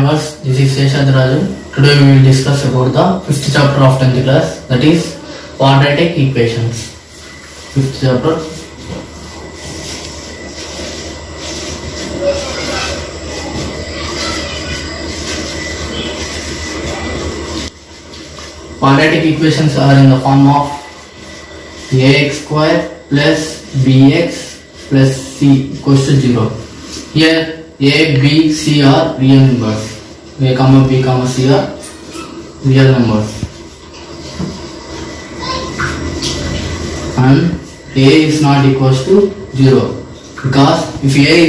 viewers, this is Seshad Raju. Today we will discuss about the fifth chapter of 10th class, that is quadratic equations. Fifth chapter. Quadratic equations are in the form of ax square plus bx plus c equals to 0. Here a, b, c are real numbers. A, b, c are real numbers. And a is not equals to 0. Because if a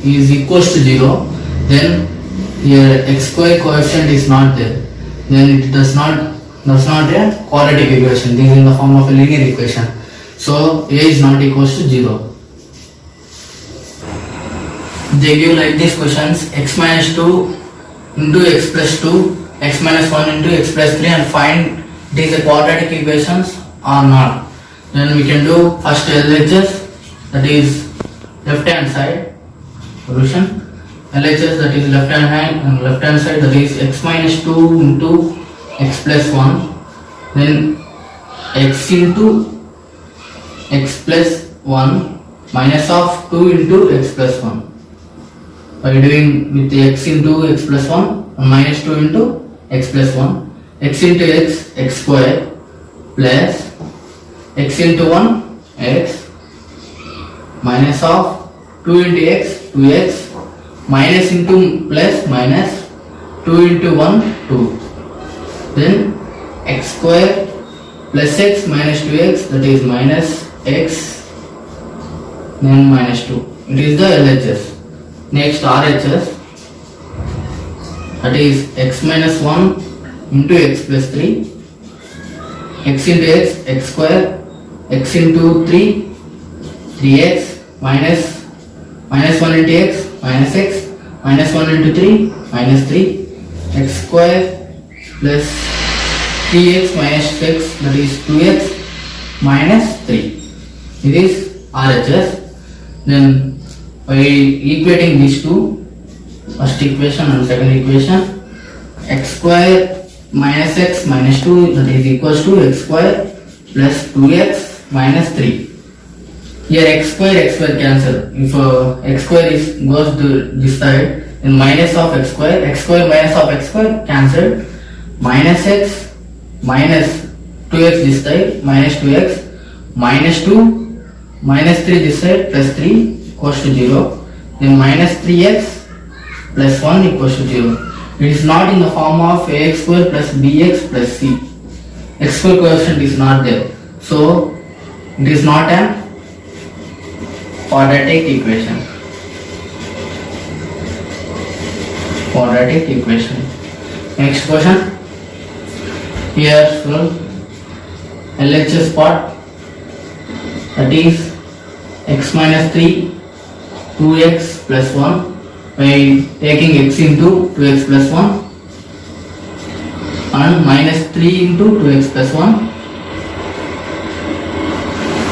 is equals to 0, then here x square coefficient is not there. Then it does not a quadratic equation. This is in the form of a linear equation. So a is not equals to 0. They give like these questions: x minus 2 into x plus 2, x minus 1 into x plus 3, and find it is a quadratic equations or not. Then we can do first LHS, that is left hand side solution. LHS, that is left hand side, that is x minus 2 into x plus 1, then x into x plus 1 minus of 2 into x plus 1. By doing with x into x plus 1 and minus 2 into x plus 1, x into x square plus x into 1 x minus of 2 into x 2x minus into plus minus 2 into 1 2, then x square plus x minus 2x, that is minus x, then minus 2. It is the LHS. Next RHS, that is x minus 1 into x plus 3, x into x square, x into 3 3x minus 1 into x minus 1 into 3 minus 3, x square plus 3x minus x, that is 2x minus 3. It is RHS. Then by equating these two, first equation and second equation, x square minus x minus 2, that is equals to x square plus 2x minus 3. Here x square cancel. If x square goes to this side, then minus of x square minus of x square cancelled, minus x minus 2x this side, minus 2x minus 2 minus 3 this side, plus 3 equals to 0, then minus 3x plus 1 equals to 0. It is not in the form of ax square plus bx plus c. X square coefficient is not there. So it is not a quadratic equation. Quadratic equation. Next question. Here from LHS part, that is x minus 3 2x plus 1, by taking x into 2x plus 1 and minus 3 into 2x plus 1,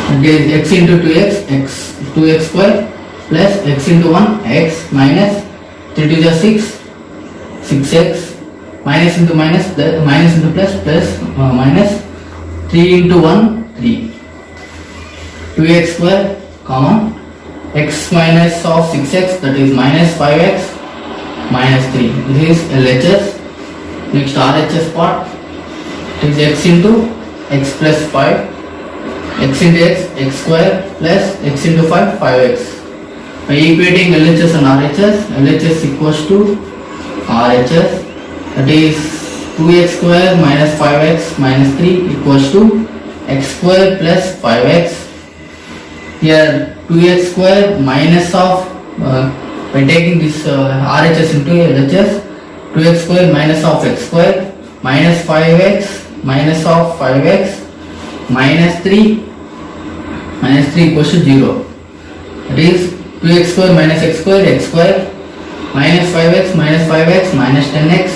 that is x into 2x square plus x into 1 x minus 3 to the 6 6x minus into minus minus into plus minus 3 into 1 3, 2x square common, x minus of 6x, that is minus 5x minus 3. This is LHS. Next RHS part, it is x into x plus 5, x into x square plus x into 5 5x. By equating LHS and LHS equals to RHS, that is 2x square minus 5x minus 3 equals to x square plus 5x. Here 2x square minus of, by taking this RHS into LHS, 2x square minus of x square minus 5x minus of 5x minus 3 equals to 0. That is 2x square minus x square minus 5x minus 10x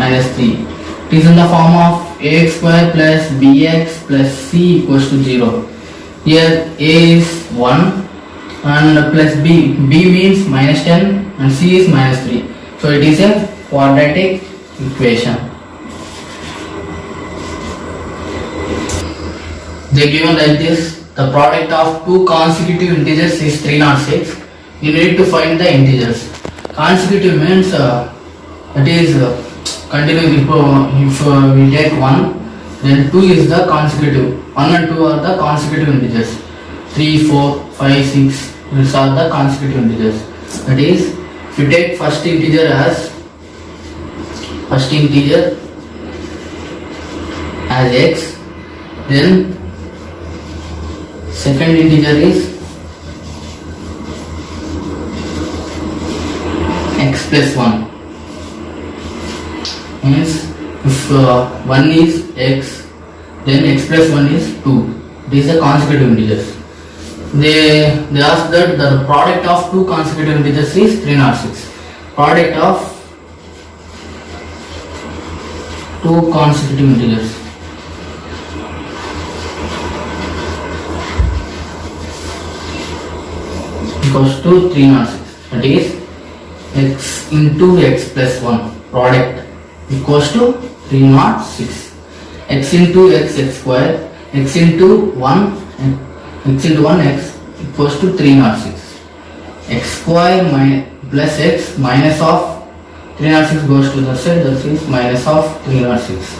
minus 3. It is in the form of ax square plus bx plus c equals to 0. Here a is 1 and plus b means minus 10 and c is minus 3. So it is a quadratic equation. They given like this: the product of two consecutive integers is 306. You need to find the integers. Consecutive means that is continuous. If we take 1, then 2 is the consecutive. 1 and 2 are the consecutive integers. 3, 4, 5, 6, these are the consecutive integers. That is, if you take first integer as x, then second integer is x plus 1. Means if 1 is x, then x plus 1 is 2. These are consecutive integers. They ask that the product of two consecutive integers is 306. Product of two consecutive integers equals to 306. That is x into x plus 1 product equals to 306. X into x square, x into 1 x equals to 306. X square plus x minus of 306 goes to the side, that is minus of 306.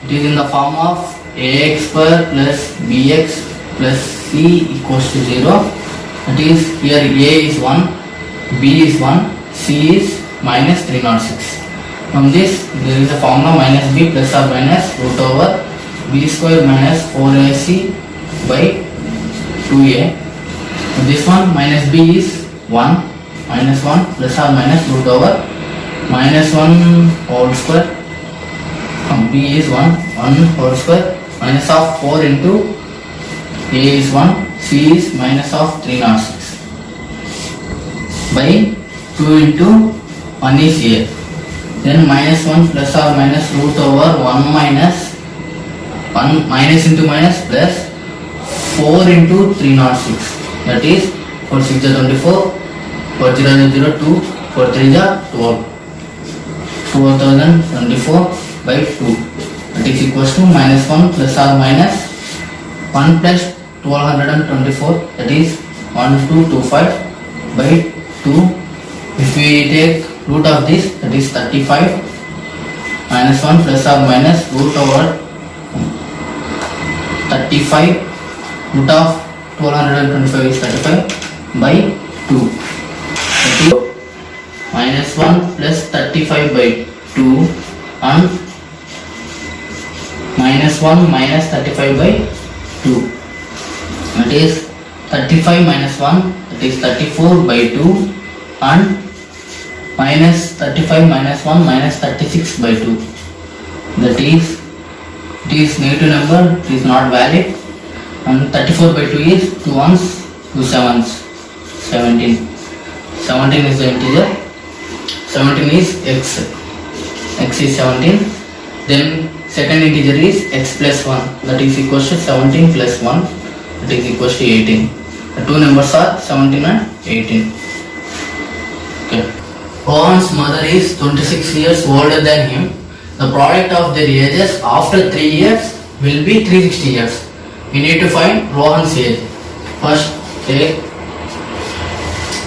It is in the form of ax square plus bx plus c equals to 0. That is, here a is 1, b is 1, c is minus 306. From this, there is a formula minus b plus or minus root over b square minus 4ac by 2a. This one minus b is 1 minus 1 plus or minus root over minus 1 whole square. B is 1 whole square minus of 4 into a is 1, c is minus of 306 by 2 into 1 is a. Then minus 1 plus or minus root over 1 minus 1 minus into minus plus 4 into 306. That is 4 6 is 24, 4 0 is 0 2, 4 3 is 12. 4024 by 2. That is equals to minus 1 plus or minus 1 plus 1224. That is 1225 by 2. If we take root of this, that is 35 minus 1 plus or minus root over 35 root of 1225 is 35 by 2. That is minus 1 plus 35 by 2 and minus 1 minus 35 by 2. That is 35 minus 1, that is 34 by 2 and minus 35 minus 1 minus 36 by 2. That is, it is negative number, it is not valid, and 34 by 2 is 2 ones, 2 sevens, 17. 17 is the integer, 17 is x is 17. Then second integer is x plus 1, that is equals to 17 plus 1, that is equals to 18. The two numbers are 17 and 18. Okay. Rohan's mother is 26 years older than him. The product of their ages after 3 years will be 360 years. We need to find Rohan's age. First, take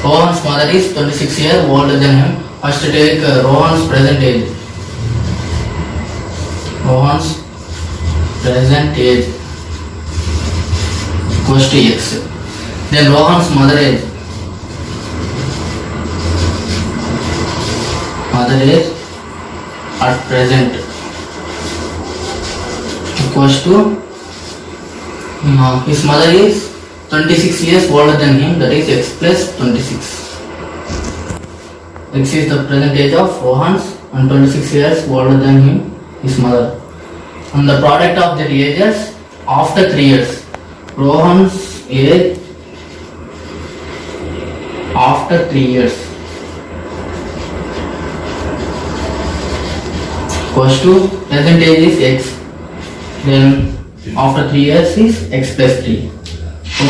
Rohan's mother is 26 years older than him. First, take Rohan's present age. Rohan's present age equals to x. Then Rohan's mother age. Mother age at present equals to his mother is 26 years older than him, that is x plus 26. X is the present age of Rohan's and 26 years older than him, his mother. And the product of their ages after 3 years. Rohan's age after 3 years equals to present age is x, then after 3 years is x plus 3.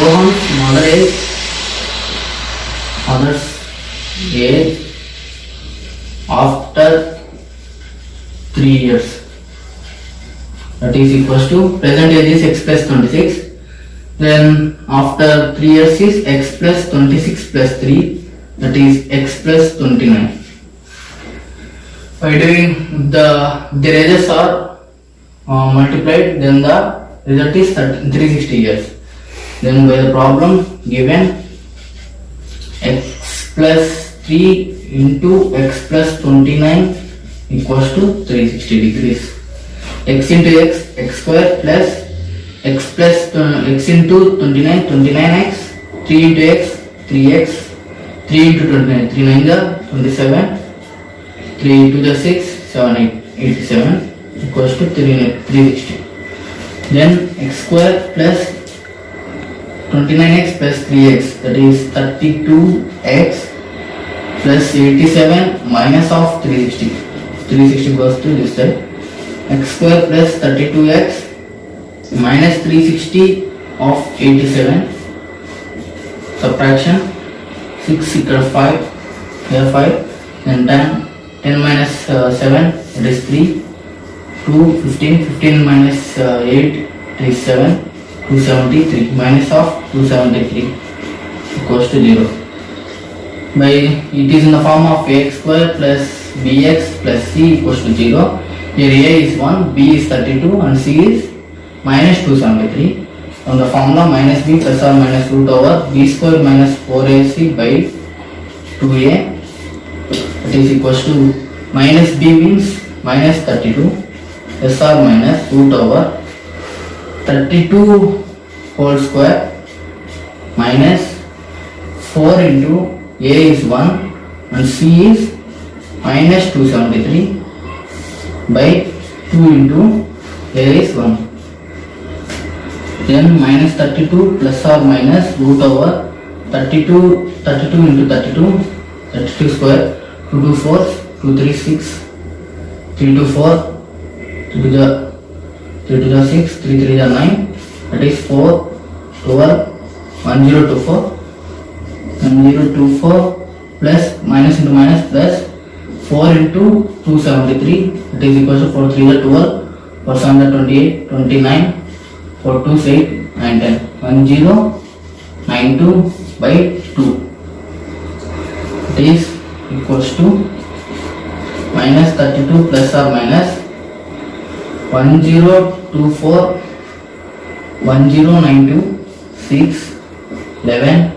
Rohan's mother's age after 3 years. That is equals to, present age is x plus 26. Then after 3 years is x plus 26 plus 3. That is x plus 29. By doing the ages are multiplied, then the result is 360 years. Then by the problem given, x plus 3 into x plus 29 equals to 360 degrees. X into x, x square plus x plus x into 29, 29x, 3 into x, 3x, 3 into 29, 3 9 the 27, 3 into the 6, 7, 8, 87 equals to 360. Then x square plus 29x plus 3x, that is 32x plus 87 minus of 360. 360 goes to this side. X square plus 32x minus 360 of 87. Subtraction 6 here 5 here 5, then 10 minus 7, it is 3, 2 15, 15 minus 8, it is 7, 273 minus of 273 equals to 0. By it is in the form of x square plus bx plus c equals to 0. Here a is 1, b is 32 and c is minus 273. From the formula minus b plus or minus root over b square minus 4ac by 2a, that is equals to minus b means minus 32 plus or minus root over 32 whole square minus 4 into a is 1 and c is minus 273 by 2 into a is 1. Then minus 32 plus or minus root over 32 into 32 square, 2 2 4, 2 3 6, 3 2 4, 3 to the 6, 3 3 the 9, that is 4 12, 1024, 1024 plus minus into minus plus 4 into 273, that is equal to 4 3 the 12, 4 7 the 28, 29, 4 2 8, 9 10, 1092 by 2. It is equals to minus 32 plus or minus 1024, 1092, 6, 11,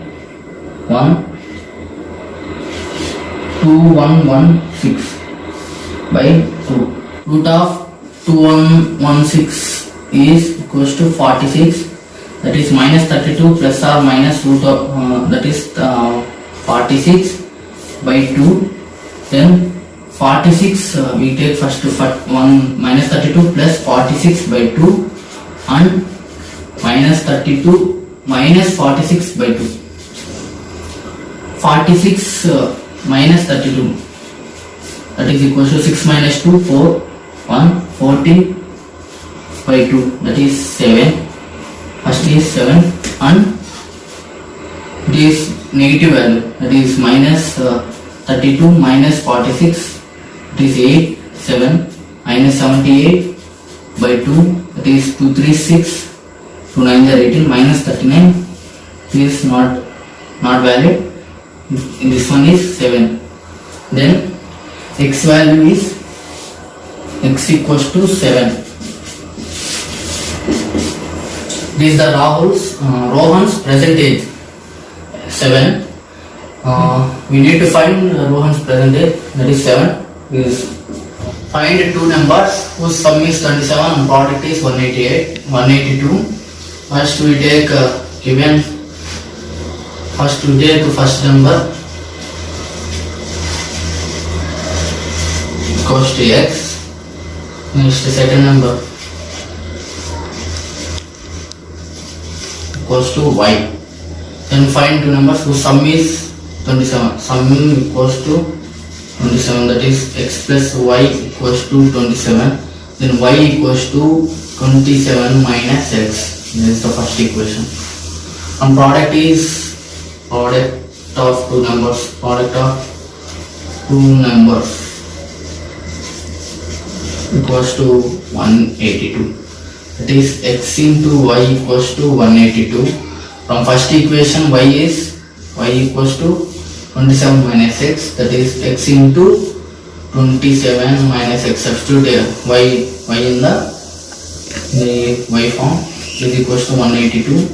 1, 2116 by 2. Root of 2116 is equals to 46, that is minus 32 plus or minus root of that is 46 by 2. Then 46 we take first to 1 minus 32 plus 46 by 2 and minus 32 minus 46 by 2. 46 minus 32, that is equals to 6 minus 2 4, 1 14 by 2, that is 7. First is 7 and this negative value, that is minus 32 minus 46, that is 8 7 minus 78 by 2, that is 236, 2 9 are 18, minus 39 is not valid. This one is 7. Then x value is x equals to 7. This is the Rohan's present age 7. We need to find Rohan's present age, that is 7. Find two numbers whose sum is 27 and product is 188, 182. First we take first number equals to x. Next second number equals to y. Then find two numbers whose sum is 27. Sum equals to 27, that is x plus y equals to 27. Then y equals to 27 minus x. This is the first equation. And product is product of two numbers. equals to 182. That is x into y equals to 182. From first equation y equals to 27 minus x, that is x into 27 minus x. Substitute y in the y form is equals to 182.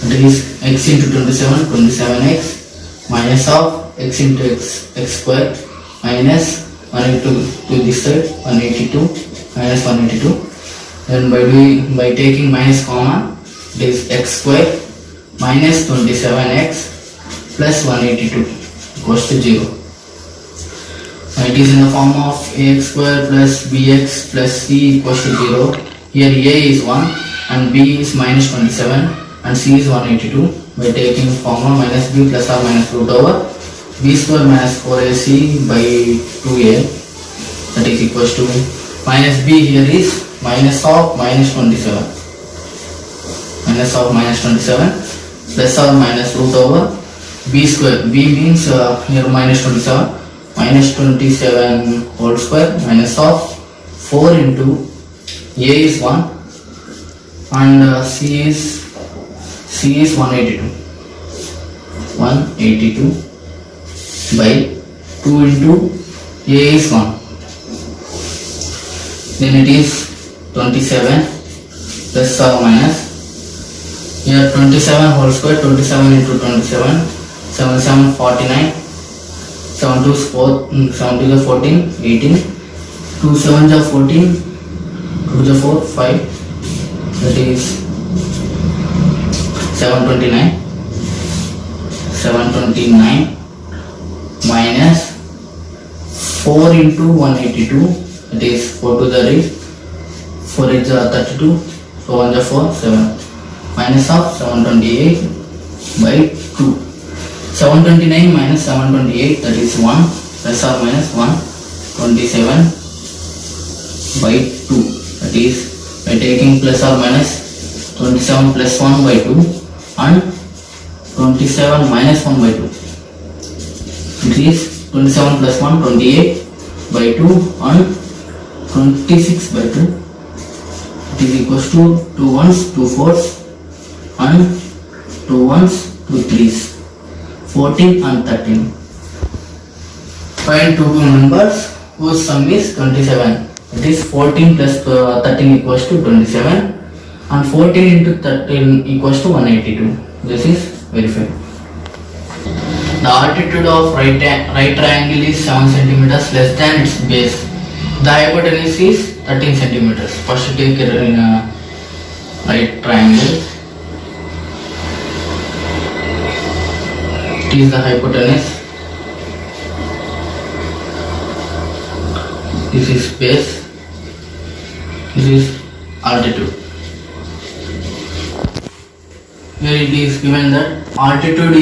That is x into 27x minus of x into x square minus 182 to this side 182 minus 182. Then by taking minus common, it is x square minus 27x plus 182 equals to 0. It is in the form of ax square plus bx plus c equals to 0. Here a is 1 and b is minus 27 and c is 182. By taking formula minus b plus or minus root over b square minus 4ac by 2a, that is equals to minus b here is minus of minus 27 plus or minus root over b square. B means here minus 27 whole square minus of 4 into a is 1 and c is 182 by 2 into a is 1. Then it is 27 plus or minus, here 27 whole square, 27 into 27, 7 7 49, 7 2 is 4, 7 2 is 14, 18, 2 7 is 14, 2 is 4, 5, that is 729 minus 4 into 182, that is 4 to the right, 4 is 32, so 1 is 4, 7, minus of 728 by 2. 729 minus 728, that is 1, plus or minus 127 by 2, that is by taking plus or minus 27 plus 1 by 2 and 27 minus 1 by 2. It is 27 plus 1, 28 by 2 and 26 by 2. It is equals to 2 ones, 2 fours and 2 ones, 2 threes, 14 and 13. Find two numbers whose sum is 27. It is 14 plus 13 equals to 27 and 14 into 13 equals to 182. This is verified. The altitude of right triangle is 7 cm less than its base. The hypotenuse is 13 cm. First take a right triangle. It is the hypotenuse. This is base. This is altitude. Here it is given that altitude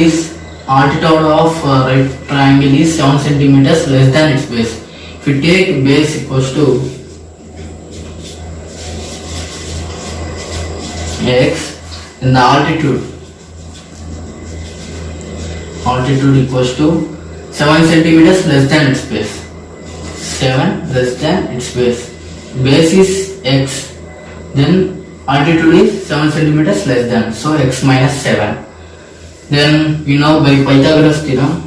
of right triangle is 7 cm less than its base. If you take base equals to x, then the altitude equals to 7 cm less than its base. 7 less than its base. Base is x, then altitude is 7 cm less than, so x minus 7. Then we know by Pythagoras theorem,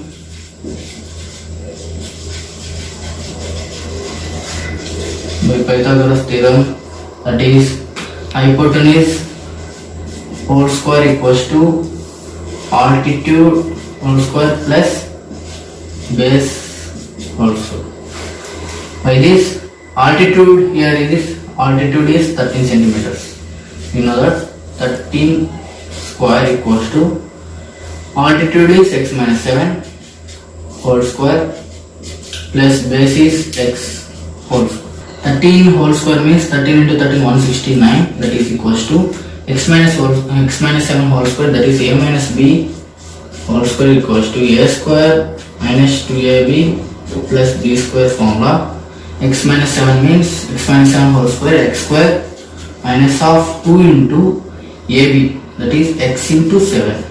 that is hypotenuse whole square equals to altitude whole square plus base whole square. By this altitude, here is altitude is 13 centimeters. You know that 13 square equals to altitude is x minus 7 whole square plus base is x whole square. 13 whole square means 13 into 13 169, that is equals to x minus 7 whole square, that is a minus b whole square equals to a square minus 2ab plus b square formula. X minus 7 means x minus 7 whole square, x square minus of 2 into ab, that is x into 7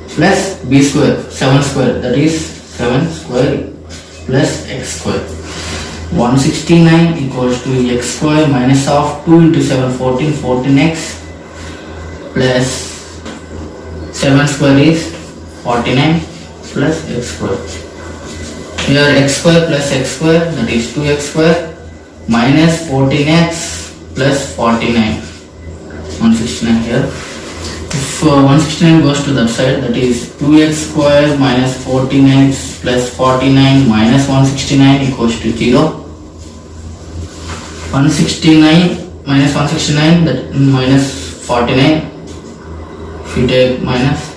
plus b square 7 square, that is 7 square plus x square. 169 equals to x square minus of 2 into 7 14 14x plus 7 square is 49 plus x square. Here x square plus x square, that is 2x square minus 14x plus 49. 169 here. If 169 goes to that side, that is 2x square minus 14x plus 49 minus 169 equals to 0. 169 minus 169, that minus 49. If you take minus,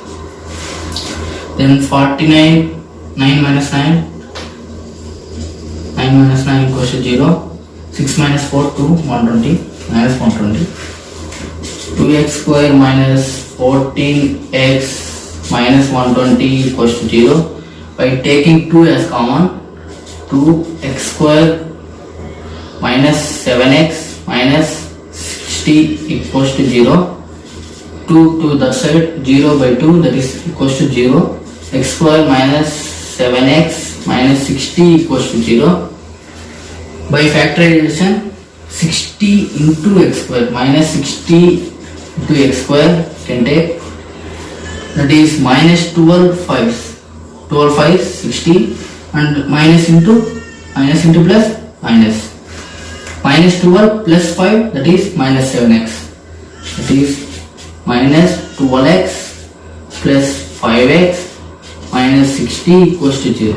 then 49, 9 minus 9, 9 minus 9 equals to 0. 6 minus 4, 2, 120, minus 120. 2x square minus 14x minus 120 equals to 0. By taking 2 as common, 2x square minus 7x minus 60 equals to 0. 2 to the side, 0 by 2, that is equals to 0. X square minus 7x minus 60 equals to 0. By factorization, 60 into x square minus 60 into x square can take, that is minus 12 5s, 12 5s 60, and minus into plus minus, minus 12 plus 5, that is minus 7x, that is minus 12x plus 5x minus 60 equals to 0.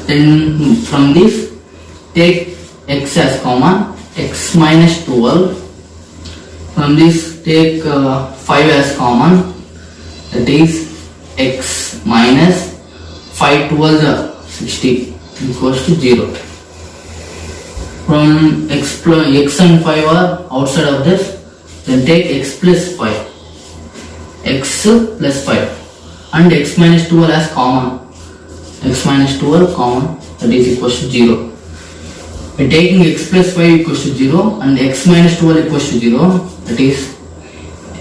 Then from this, take x as common, x minus 12. From this, take 5 as common, that is x minus 5 12 60 equals to 0. From x and 5 are outside of this, then take x plus 5, x plus 5, and x minus 12 as common, x minus 12 common, that is equals to 0. By taking x plus 5 equals to 0 and x minus 12 equals to 0, that is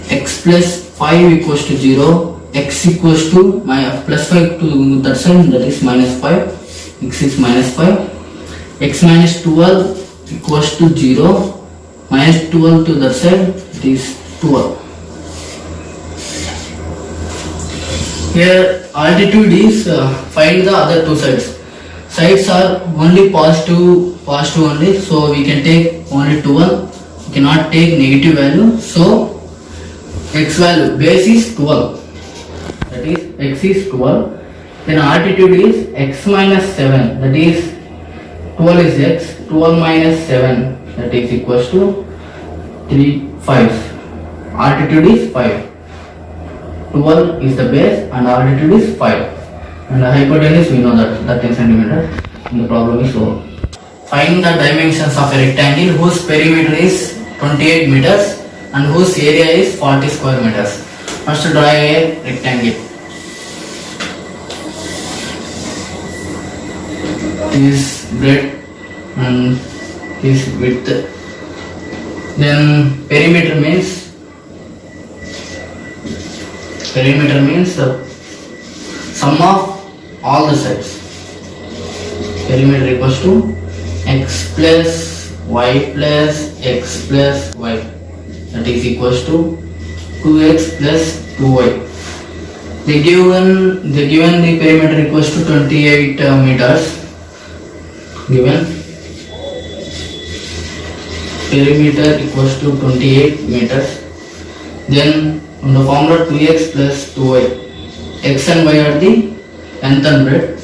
x plus 5 equals to 0, x equals to plus 5 to that side, that is minus 5, x is minus 5, x minus 12 equals to 0, minus 12 to that side, it is 12. Here altitude is, find the other two sides. Sides are only positive only, so we can take only 12, we cannot take negative value, so x value, base is 12, that is x is 12, then altitude is x minus 7, that is 12 is x, 12 minus 7, that is equals to 3 5s, altitude is 5, 12 is the base and altitude is 5. And the hypotenuse we know that 10 centimeter, and the problem is so. Find the dimensions of a rectangle whose perimeter is 28 meters and whose area is 40 square meters. First draw a rectangle. This breadth and this width. Then perimeter means the sum of all the sides. Perimeter equals to x plus y plus x plus y, that is equals to 2x plus 2y. They given the perimeter equals to 28 meters. Given perimeter equals to 28 meters. Then on the formula 2x plus 2y. X and y are the length and breadth.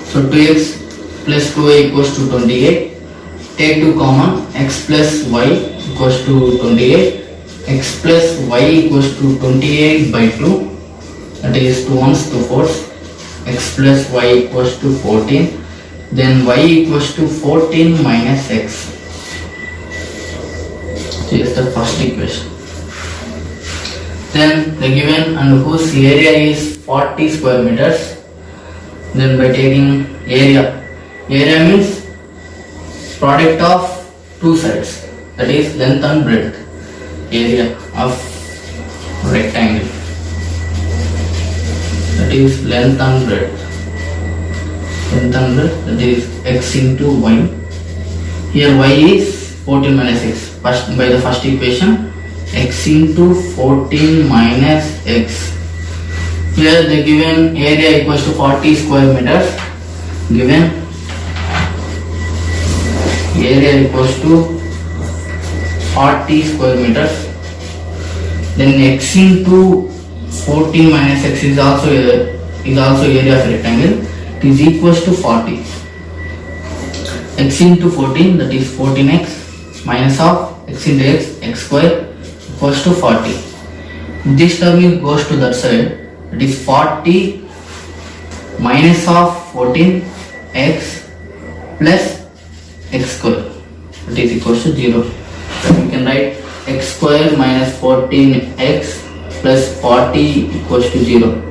So 2x plus 2y equals to 28. Take 2 common, x plus y equals to 28. X plus y equals to 28 by 2. That is 2 1s 2 4s. X plus y equals to 14. Then y equals to 14 minus x. This is the first equation. Then the given and whose area is 40 square meters. Then by taking area means product of two sides, that is length and breadth. Area of rectangle, that is length and breadth. nth angle, that is x into y. Here y is 14 minus x. First, by the first equation, x into 14 minus x. Here the given area equals to 40 square meters. Given area equals to 40 square meters. Then x into 14 minus x is also area of rectangle. It is equals to 40. X into 14, that is 14x minus of x into x square equals to 40. This term goes to that side. It is 40 minus of 14x plus x square, that is equals to 0. So we can write x square minus 14x plus 40 equals to 0.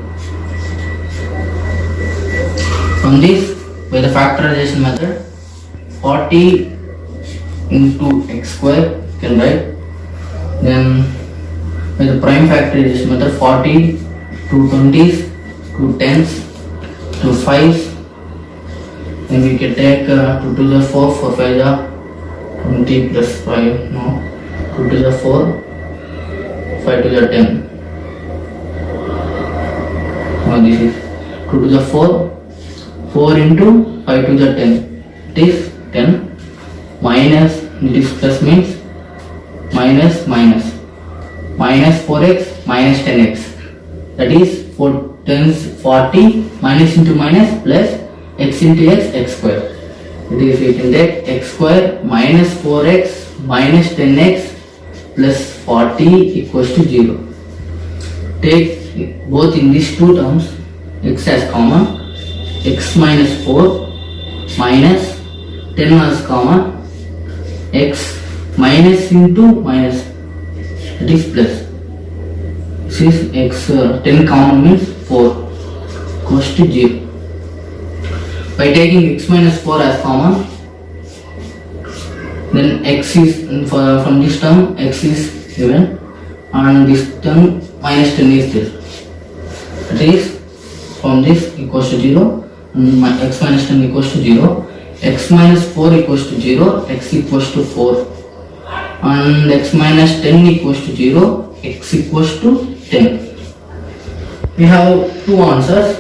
From this, by the factorization method, 40 into x square you can write. Then by the prime factorization method, 40 to 20s, to 10s, to 5s. Then we can take 2 to the 4, 4 5 the 20 plus 5, no, 2 to the 4, 5 to the 10. Now this is 2 to the 4, 4 into 5 to the 10. It is 10 minus, this plus means minus minus 4x minus 10x. That is 4 10s 40 minus into minus plus x into x square. That is, we can take x square minus 4x minus 10x plus 40 equals to 0. Take both in these two terms, x as common, x minus 4 minus 10 as common, x minus into minus, that is plus. Since x 10 common means 4 equals to 0. By taking x minus 4 as common, then x is from this term x is given and this term minus 10 is there. That is, from this equals to 0 and x minus 10 equals to 0. X minus 4 equals to 0, x equals to 4, and x minus 10 equals to 0, x equals to 10. We have two answers.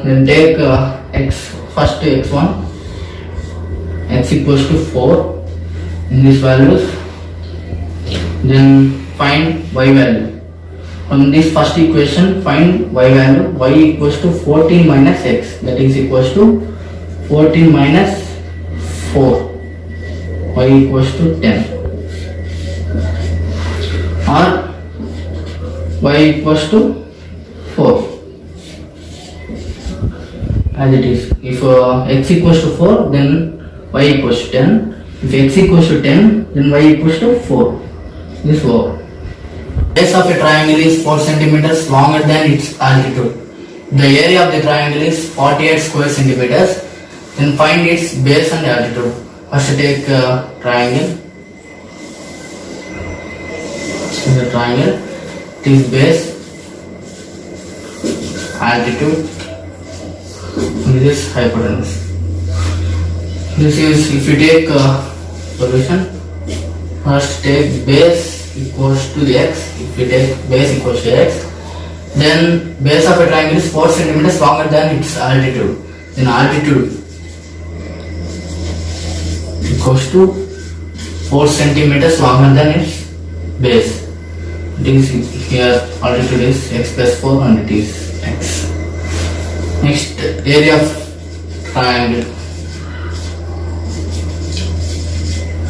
Then take x, first x1, x equals to 4 in these values. Then find y value. From this first equation, find y value. Y equals to 14 minus x, that is equals to 14 minus 4, y equals to 10, or y equals to 4 as it is. If x equals to 4, then y equals to 10. If x equals to 10, then y equals to 4. This over. Base of a triangle is 4 centimeters longer than its altitude. The area of the triangle is 48 square centimeters. Then find its base and altitude. First take triangle. In the triangle, this base, altitude, this is hypotenuse. This is, if you take solution, first take base equals to x. If you take base equals to x, then base of a triangle is 4 centimeters longer than its altitude. Then altitude equals to 4 centimeters longer than its base. This here altitude is x plus 4 and it is x. Next, area of triangle.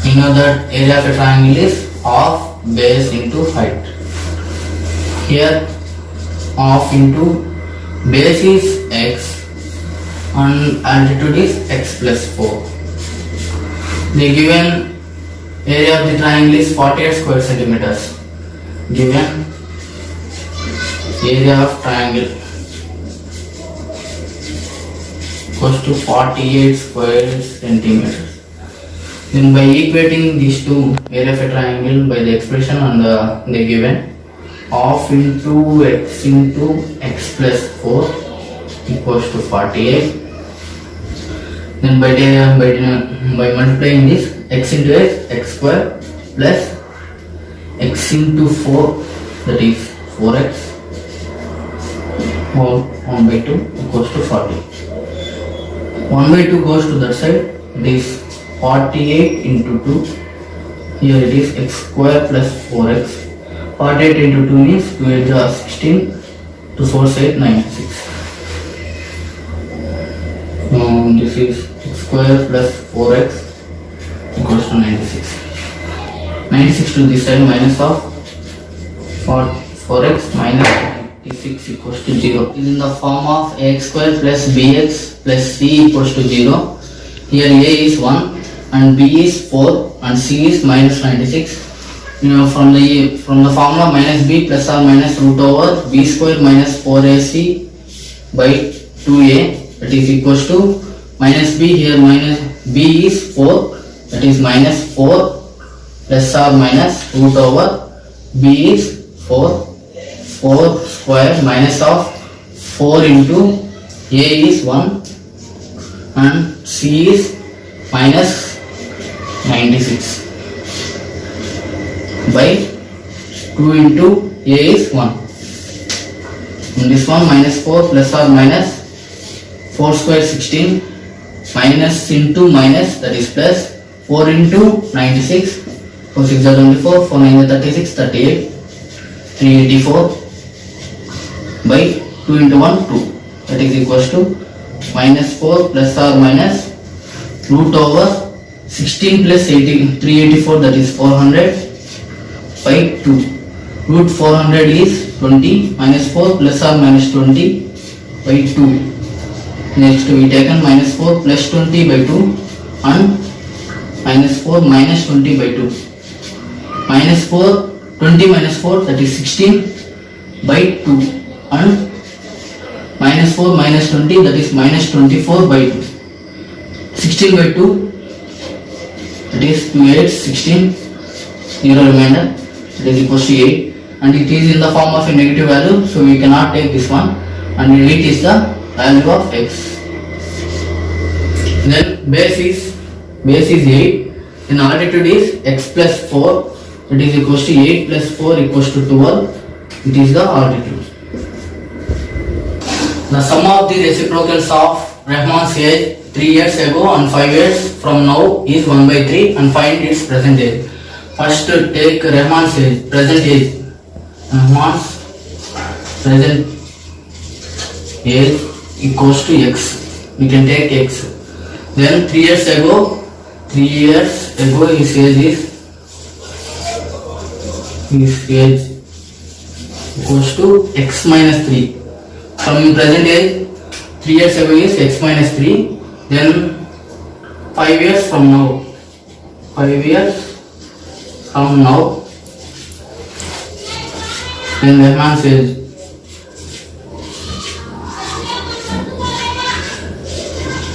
You know that area of a triangle is half base into height. Here half into base is x and altitude is x plus 4. The given area of the triangle is 48 square centimeters. Given area of triangle equals to 48 square centimeters. Then by equating these two, area of a triangle by the expression and the given, half into x plus 4 equals to 48. Then by multiplying this, x into x square plus x into 4, that is 4x, 1 by 2 equals to 40. 1 by 2 goes to that side, it is 48 into 2. Here it is x square plus 4x. 48 into 2 means 2 8 are 16, 2 4 8 96. This is x square plus 4x equals to 96. 96 to this side minus of 4x minus 96 equals to 0. It is in the form of ax square plus bx plus c equals to 0. Here a is 1 and b is 4 and c is minus 96. From the formula minus b plus or minus root over b square minus 4ac by 2a, that is equals to minus b. Here minus b is 4, that is minus 4 plus or minus root over b is 4 square minus of 4 into a is 1 and c is minus 96 by 2 into a is 1. And this one minus 4 plus or minus 4 square 16 minus into minus, that is plus 4 into 96, 4 6 are 24, 4 9 are 36, 38, 384 by 2 into 1 2, that is equals to minus 4 plus or minus root over 16 plus 384, that is 400 by 2. Root 400 is 20, minus 4 plus or minus 20 by 2. Next we taken minus 4 plus 20 by 2 and minus 4 minus 20 by 2. Minus 4, 20 minus 4, that is 16 by 2 and minus 4 minus 20, that is minus 24 by 2. 16 by 2, that is 2 8, 16, 0 remainder, that is equals to 8, and it is in the form of a negative value, so we cannot take this one, and 8 is the value of x. Then base is 8, then altitude is x plus 4, that is equals to 8 plus 4 equals to 12, it is the altitude. The sum of the reciprocals of Rahman's age 3 years ago and 5 years from now is 1 by 3 and find its present age. First take Rahman's age, present age. Rahman's present age equals to x. We can take x. Then 3 years ago his age equals to x minus 3. From present age 3 years ago is x minus 3. Then 5 years from now. 5 years from now. Then Rahman's age.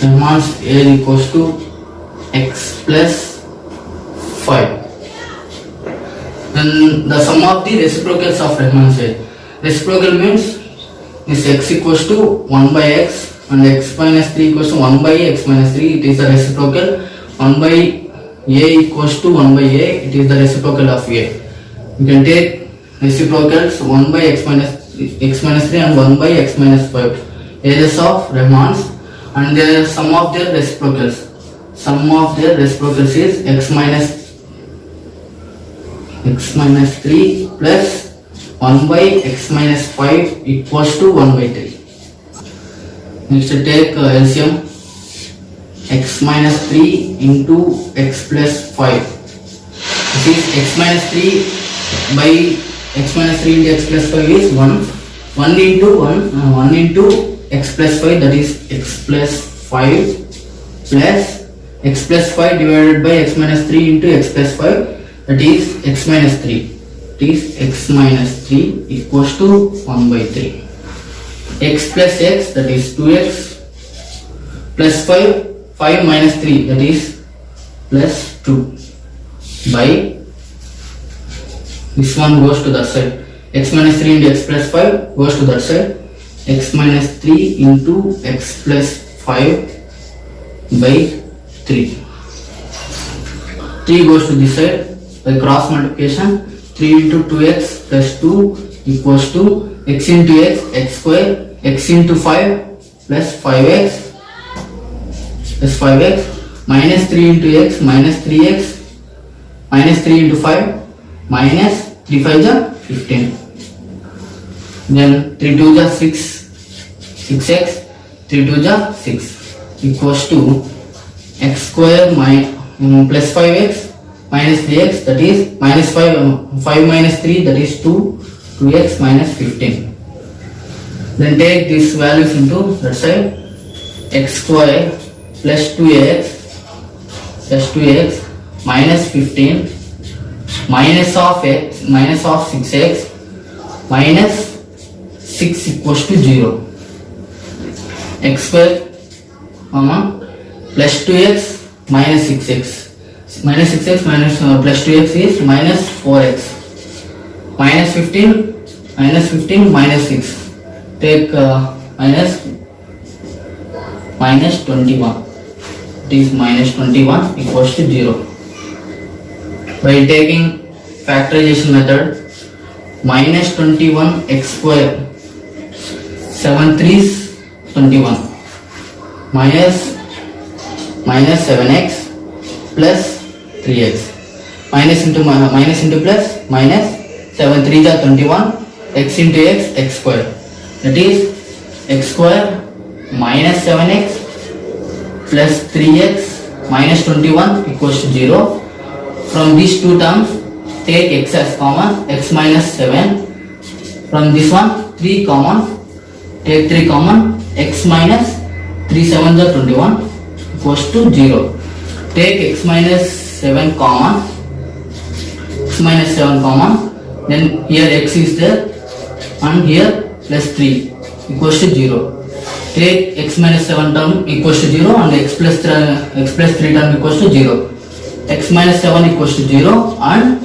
Rahman's age equals to x plus 5. Then the sum of the reciprocals of Rahman's age. Reciprocal means this x equals to 1 by x and x minus 3 equals to 1 by x minus 3. It is the reciprocal. 1 by a equals to 1 by a. It is the reciprocal of a. You can take reciprocals 1 by x minus 3 and 1 by x minus 5. Ages of Rahman's and the sum of their reciprocals. Sum of their reciprocals is x minus 3 plus 1 by x minus 5 equals to 1 by 3. Next take LCM. X minus 3 into x plus 5. This is x minus 3 by x minus 3 into x plus 5 is 1. 1 into x plus 5, that is x plus 5 plus x plus 5 divided by x minus 3 into x plus 5, that is x minus 3. It is x minus 3 equals to 1 by 3. X plus x, that is 2x plus 5 minus 3, that is plus 2 by this one goes to that side. X minus 3 into x plus 5 goes to that side. x minus 3 into x plus 5 by 3. 3 goes to this side by cross multiplication. 3 into 2x plus 2 equals to x into x, x square, x into 5 plus 5x plus 5x minus 3 into x minus 3x minus 3 into 5 minus 3 5 is 15. Then 3 2 is 6, 6x, 3 2 is 6 equals to x square plus 5x minus 3x, that is minus 5 minus 3, that is 2x minus 15. Then take these values into that side. X square plus 2x minus 15 minus of x minus of 6x minus 6 equals to 0. X square plus 2x minus 6x minus 6x minus plus 2x is minus 4x minus 15 minus 6. Take minus 21. It is minus 21 equals to 0. By taking factorization method, minus 21 x square 7 3s 21 minus 7x plus 3x minus into plus minus 7 3s are 21 x into x square, that is x square minus 7x plus 3x minus 21 equals to 0. From these two terms take x as common, x minus 7. From this one 3 common, take 3 common, x minus 3 7s are 21 equals to 0. Take x minus 7 common, then here x is there and here plus 3 equals to 0. Take x minus 7 term equals to 0 and x plus 3 term equals to 0. X minus 7 equals to 0 and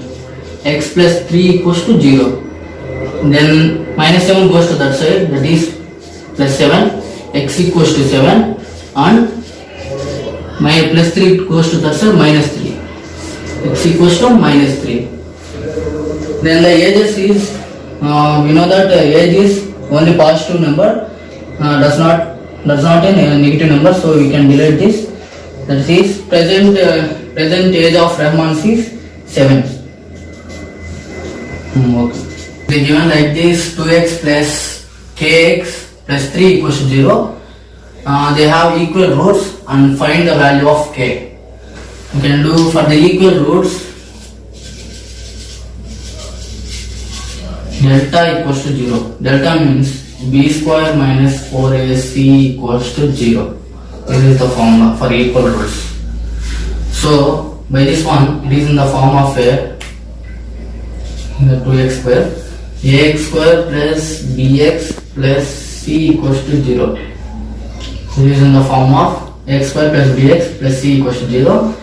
x plus 3 equals to 0. Then minus 7 goes to that side, that is plus 7, x equals to 7 and my plus 3 goes to that side, minus 3, x equals to minus 3. Then the ages is, we know that age is only positive number, does not a negative number, so we can delete this. That is present age of Rahman is 7. Okay. They given like this 2x plus kx plus 3 equals to 0. They have equal roots and find the value of k. You can do for the equal roots delta equals to 0. Delta means b square minus 4ac equals to 0. This is the formula for equal roots. So by this one it is in the form of the 2x square, ax square plus bx plus c equals to 0. This is in the form of x square plus bx plus c equals to 0.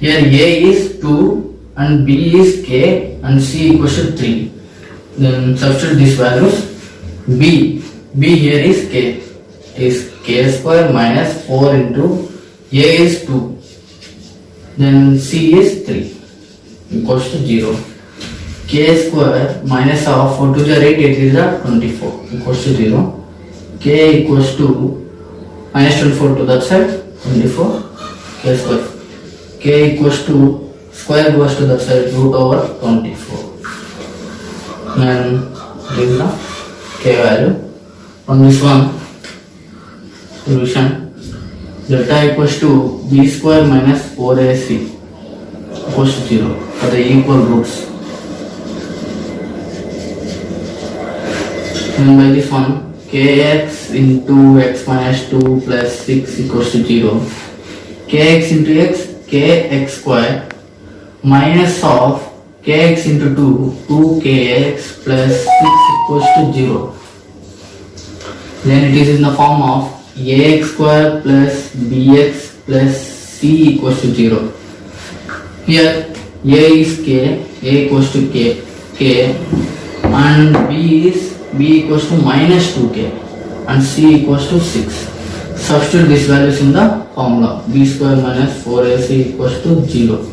Here a is 2 and b is k and c equals to 3. Then substitute these values. b here is k. It is k square minus 4 into a is 2. Then c is 3 equals to 0. K square minus of 4 to the 8, 8 is 24 equals to 0. K equals to minus 24 to that side, 24 k square. K equals to square goes to that side, root over 24. And this is the k value. From this one, solution delta equals to b square minus 4ac equals to 0 for the equal roots. And by this one, kx into x minus 2 plus 6 equals to 0. Kx into x, kx square minus of kx into 2, 2kx plus 6 equals to 0. Then it is in the form of ax square plus bx plus c equals to 0. Here a is k, a equals to k and b equals to minus 2k. and c equals to 6. Substitute these values in the formula. B square minus 4ac equals to 0.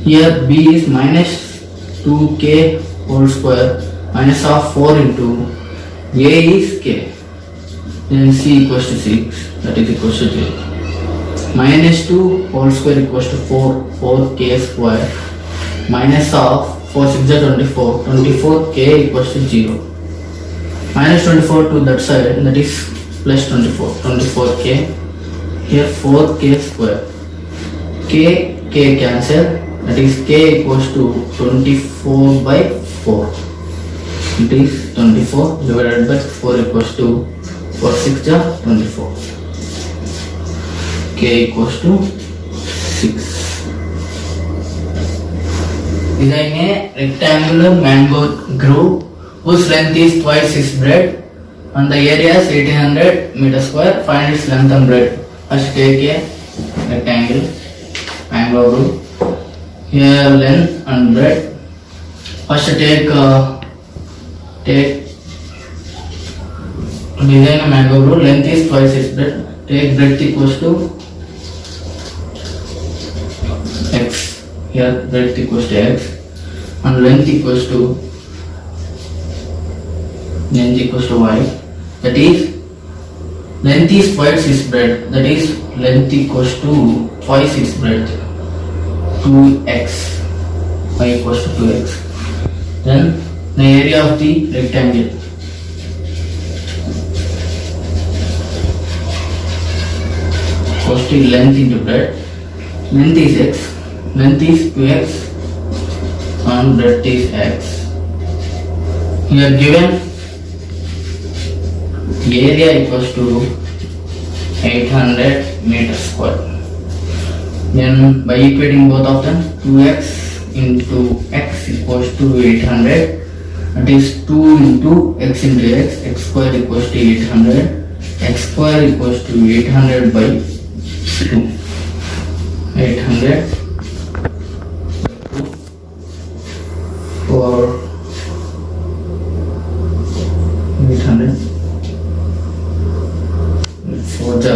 Here b is minus 2k whole square minus of 4 into a is k. Then c equals to 6, that is equals to 0. Minus 2 whole square equals to 4k square minus of 4 6 are 24, 24k equals to 0. Minus 24 to that side, that is plus 24, 24k. Here 4k square. K cancel, that is k equals to 24 by 4. It is 24 divided by 4 equals to 4 6 are 24. K equals to 6. Design a rectangular mango grove whose length is twice its breadth and the area is 1800 meter square. Find its length and breadth. First take a rectangle mango grove. Here length and breadth. First take design a mango grove. Length is twice its breadth. Take breadth equals to x. Here breadth equals to x and length equals to y. That is length is twice its breadth. That is length equals to twice its breadth. 2x. Y equals to 2x. Then the area of the rectangle. Equals to length into breadth. Length is x. Length is 2x and breadth is x. Here given area equals to 800 meters square. Then by equating both of them, 2x into x equals to 800. That is 2 into x into x. X square equals to 800. X square equals to 800 by 2. 800 for 800 for the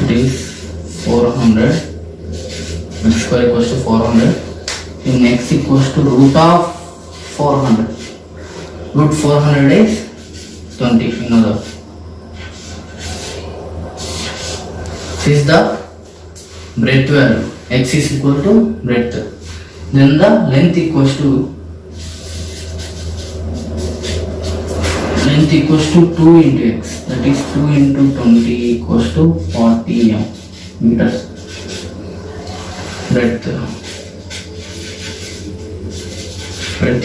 this 400. X square equals to 400. In x equals to root of 400. Root 400 is 20. You know that. This is the breadth value. X is equal to breadth. Then the length equals to 2 into x. That is 2 into 20 equals to 40 meters. Breadth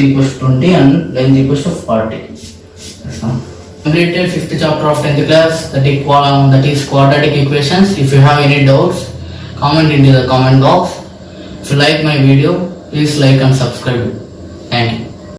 equals to 20 and length equals to 40. That's all. Completed 5th chapter of 10th class, that is quadratic equations. If you have any doubts, comment into the comment box. If you like my video, please like and subscribe. Thank you.